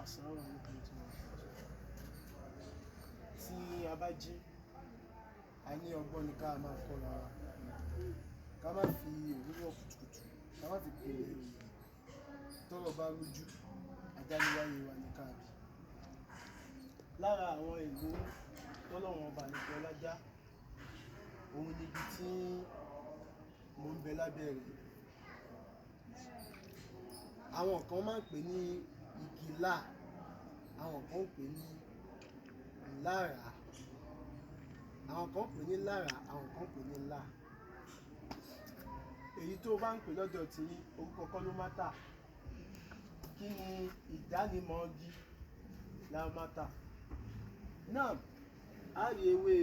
Assalamu alaikum tí a bá jí, a ní ọgbọ́n ní ká máa kọ́ ra wa. Ká má fi òwúrọ̀ kùtùkùtù, ká má fi pèlè òyìn. Tọ́rọ̀ bá rújú, àdániwáyé wa ní ká bí. Lára àwọn ìlú tọ́lọ́run ọba nìkan lájá, òun níbi tí mo ń bẹ lábẹ́ rẹ̀. Àwọn kan máa ń pè ní igi láà, àwọn kan ń pè ní láàrá, àwọn kan ń pè ní láàrá, àwọn kan ń pè ní láà. Èyí tó bá ń pè lọ́dọ̀ tí orúkọ kọ́ ló mátà. Kí ni ìdánimọ̀ igi la mátà? Náà, a rí ewé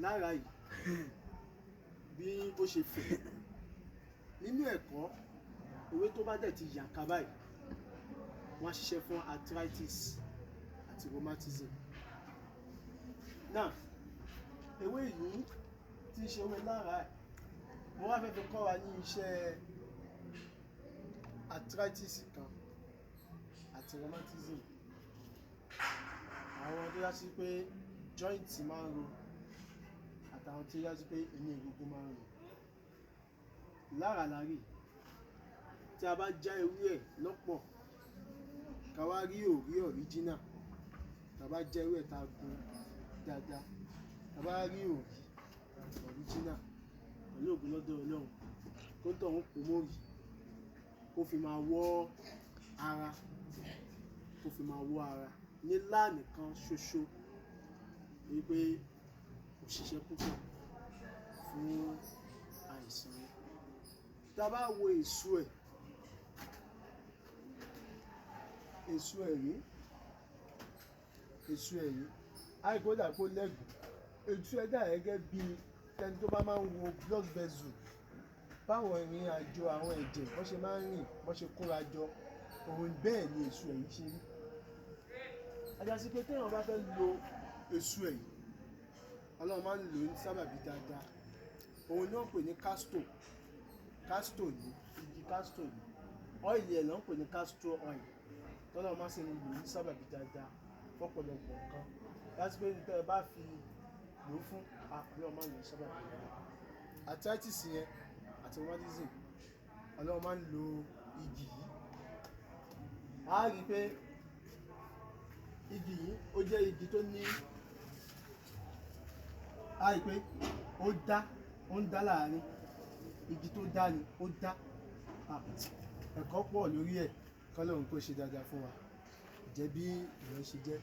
láàrá yìí bí ó ṣe fẹ̀. Nínú ẹ̀kọ́, ewé tó bá dẹ̀ ti yàká báyìí, wọ́n á ṣiṣẹ́ fún arthritis àti rheumatism. Náà, ewé yìí tí í ṣe ewé láàrá yìí, mo wá fẹ́ fi kọ́ wa ní iṣẹ́ arthritis kan àti rheumatism. Àwọn tó yá sí pé joint máa ń ro àtàwọn tó yá sí pé inú egungun máa ń ro. Láàrá la rí, tí a bá já ewé ẹ̀ lọ́pọ̀, ká wá rí òrí original, tá bá já ewé ẹ̀ tá gún dáadáa, tá bá rí òrí original pẹ̀lú ògùn lọ́dọ̀ Ọlọ́run, kó tọ̀ ń pò mórí, kó fi máa wọ́ ara, kó fi máa wọ́ ara ní láà nìkan ṣoṣo, wípé kò ṣiṣẹ́ púpọ̀ fún àìsàn rẹ̀. Tá bá wo èso ẹ̀, èso ẹ̀ rí, èso ẹ̀ rí, àìkó dà kó lẹ́gùn. Èso ẹ̀ dà gẹ́gẹ́ bí ẹni tó bá máa ń wo blood vessel, báwọn ìrìn àjò àwọn ẹ̀jẹ̀ bọ́n ṣe máa ń rìn, bọ́n ṣe kóra jọ, òun bẹ́ẹ̀ ni èso ẹ̀ yìí ṣe rí. Àjàsí pé téèyàn bá fẹ́ lo èso ẹ̀ yìí, Ọlọ́run máa ń lò ó ní sábàbí dáadáa. Òun ni wọ́n ń pè ní castor. Castor ni, igi castor ni. Ọ́ìlì ẹ̀ ló ń pè ní castor oil. Tọ́lọ́run máa ń ṣe lò ó ní sábàbí dáadáa fọ́pọ̀lọpọ̀ nǹkan. Láti pé nítorí ẹ bá fi lò ó fún, Ọlọ́run máa ń lò ó ní sábàbí dáadáa. Arthritis yẹn àti rheumatism, Ọlọ́run máa ń lo igi yìí. A rí pé igi yìí ó jẹ́ igi tó ní, a rí pé ó ń dá láàrin. Igi tó dá ni, ó dá. Ẹ̀kọ́ pọ̀ lórí ẹ̀, k'Ọlọ́run kó ṣe dáadáa fún wa. Jẹ́ bí ìyẹn ṣe jẹ́.